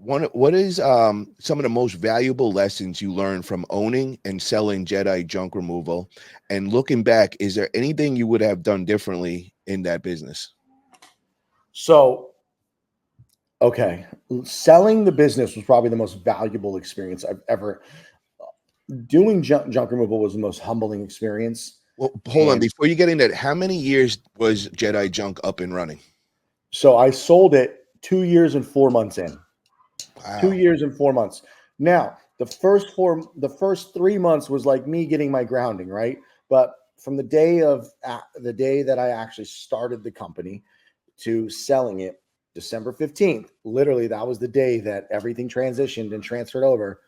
What is some of the most valuable lessons you learned from owning and selling Jedi junk removal? And looking back, is there anything you would have done differently in that business? So, okay, selling the business was probably the most valuable experience I've ever. Doing junk removal was the most humbling experience. Well, hold on. And Before you get into that, how many years was Jedi junk up and running? so I sold it 2 years and 4 months in. Two Wow. years and 4 months. Now, the first 3 months was like me getting my grounding, right? But from the day that I actually started the company to selling it, December 15th, literally that was the day that everything transitioned and transferred over.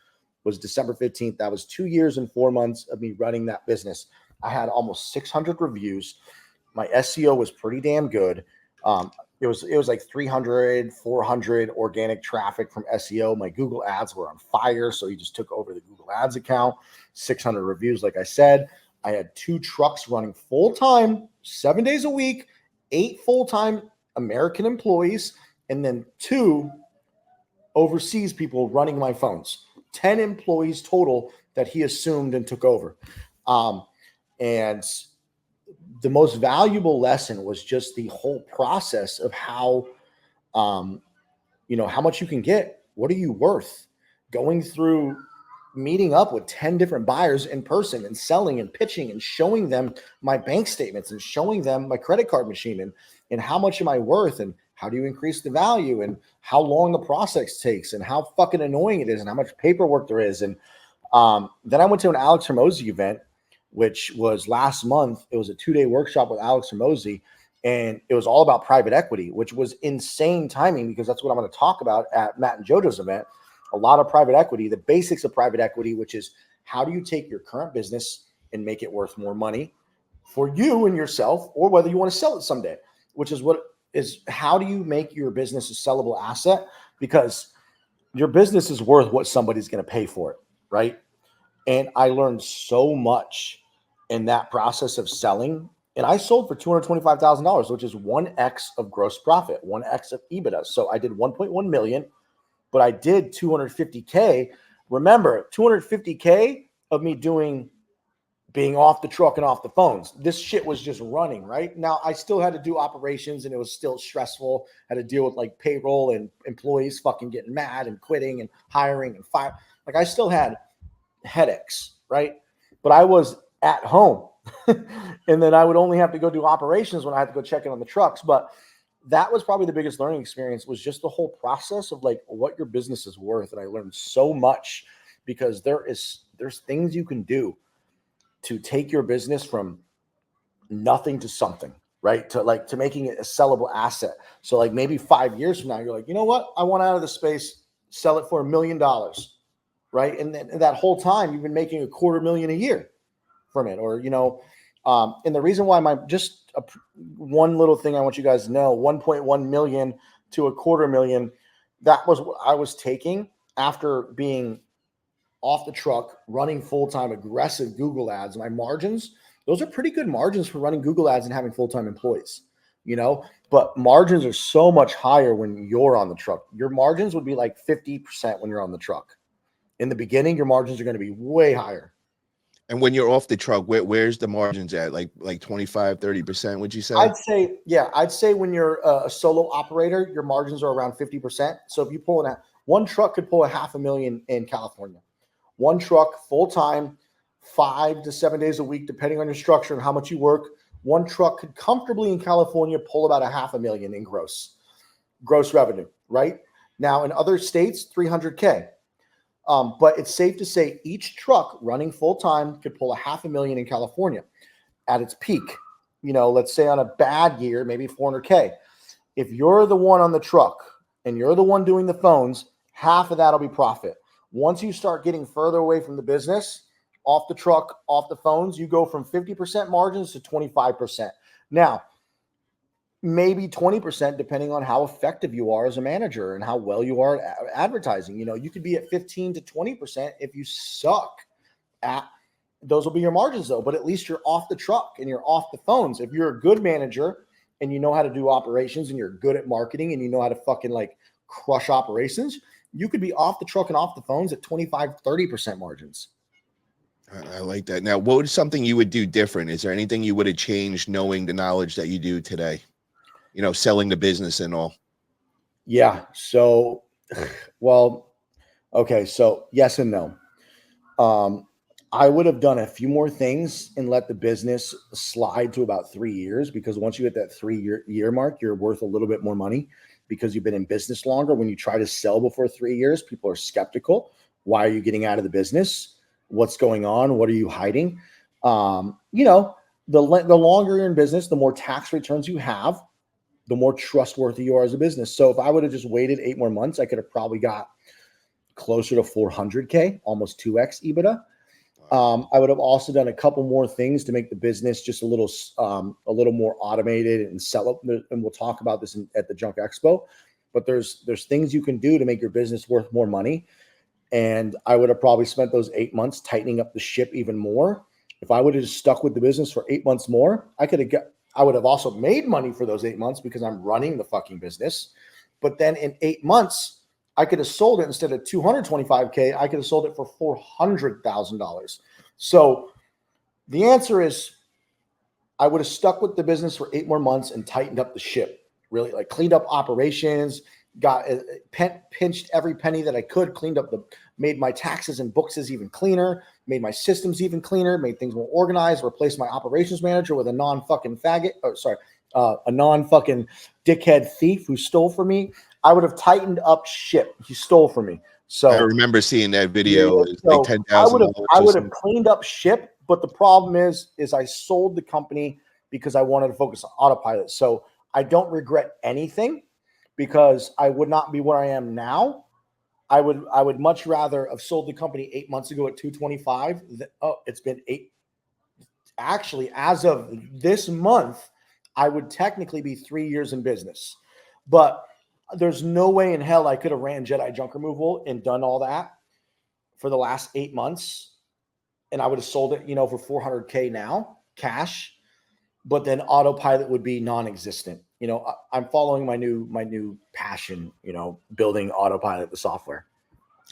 Was December 15th. That was 2 years and 4 months of me running that business. I had almost 600 reviews. My SEO was pretty damn good. Um, it was like 300, 400 organic traffic from SEO. My Google ads were on fire. So he just took over the Google ads account, 600 reviews. Like I said, I had 2 trucks running full time, 7 days a week, 8 full-time American employees, and then 2 overseas people running my phones. 10 employees total that he assumed and took over. And the most valuable lesson was just the whole process of how, how much you can get. What are you worth? Going through meeting up with 10 different buyers in person and selling and pitching and showing them my bank statements and showing them my credit card machine and how much am I worth and how do you increase the value and how long the process takes and how fucking annoying it is and how much paperwork there is. And then I went to an Alex Hormozy event, which was last month. It was a 2-day workshop with Alex Hormozy, and it was all about private equity, which was insane timing because that's what I'm going to talk about at Matt and JoJo's event. A lot of private equity, the basics of private equity, which is how do you take your current business and make it worth more money for you and yourself, or whether you want to sell it someday, which is how do you make your business a sellable asset? Because your business is worth what somebody's going to pay for it, right? And I learned so much in that process of selling. And I sold for $225,000, which is 1x of gross profit, 1x of EBITDA. So I did 1.1 million, but I did 250K. Remember, 250K of me being off the truck and off the phones. This shit was just running, right? Now, I still had to do operations and it was still stressful. I had to deal with like payroll and employees fucking getting mad and quitting and hiring and fire. Like I still had headaches, right? But I was at home. And then I would only have to go do operations when I had to go check in on the trucks. But that was probably the biggest learning experience, was just the whole process of like what your business is worth. And I learned so much because there's things you can do to take your business from nothing to something, right? To making it a sellable asset. So like maybe 5 years from now, you're like, you know what? I want out of the space, sell it for $1 million, right? And then that whole time you've been making $250,000 a year from it, or, and the reason why one little thing I want you guys to know, 1.1 million to $250,000, that was what I was taking after being off the truck, running full-time aggressive Google ads. My margins, those are pretty good margins for running Google ads and having full-time employees, but margins are so much higher when you're on the truck. Your margins would be like 50% when you're on the truck. In the beginning, your margins are going to be way higher. And when you're off the truck, where's the margins at? Like 25, 30%, would you say? I'd say when you're a solo operator, your margins are around 50%. So if you pull one truck could pull $500,000 in California. One truck full-time, 5 to 7 days a week, depending on your structure and how much you work. One truck could comfortably in California pull about $500,000 in gross revenue, right? Now in other states, 300K. But it's safe to say each truck running full-time could pull $500,000 in California at its peak. Let's say on a bad year, maybe 400K. If you're the one on the truck and you're the one doing the phones, half of that'll be profit. Once you start getting further away from the business, off the truck, off the phones, you go from 50% margins to 25%. Now, maybe 20%, depending on how effective you are as a manager and how well you are at advertising. You could be at 15 to 20% if you suck at those will be your margins though, but at least you're off the truck and you're off the phones. If you're a good manager and you know how to do operations and you're good at marketing and you know how to fucking like crush operations, you could be off the truck and off the phones at 25, 30% margins. I like that. Now, what was something you would do different? Is there anything you would have changed knowing the knowledge that you do today? You know, selling the business and all. Yeah. So, well, okay. So yes and no. I would have done a few more things and let the business slide to about 3 years, because once you hit that 3 year mark, you're worth a little bit more money because you've been in business longer. When you try to sell before 3 years, people are skeptical. Why are you getting out of the business? What's going on? What are you hiding? You know, the longer you're in business, the more tax returns you have, the more trustworthy you are as a business. So if I would have just waited 8 more months, I could have probably got closer to 400K, almost 2x EBITDA. I would have also done a couple more things to make the business just a little more automated and sell it. And we'll talk about this at the Junk Expo. But there's things you can do to make your business worth more money. And I would have probably spent those 8 months tightening up the ship even more. If I would have just stuck with the business for 8 months more, I would have also made money for those 8 months because I'm running the fucking business. But then in 8 months, I could have sold it instead of 225K. I could have sold it for $400,000. So the answer is I would have stuck with the business for 8 more months and tightened up the ship, really, like cleaned up operations, pinched every penny that I could, made my taxes and books even cleaner, made my systems even cleaner, made things more organized, replaced my operations manager with a non-fucking dickhead thief who stole from me. I would have tightened up shit. He stole from me. So I remember seeing that video. yeah, Like $10,000. I would have cleaned up ship, but the problem is I sold the company because I wanted to focus on autopilot. So I don't regret anything because I would not be where I am now. I would much rather have sold the company 8 months ago at 225. It's been 8. Actually, as of this month, I would technically be 3 years in business, but there's no way in hell I could have ran Jedi junk removal and done all that for the last 8 months. And I would have sold it, for 400K now cash, but then autopilot would be non-existent. I'm following my new passion, building autopilot, the software.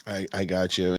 I got you.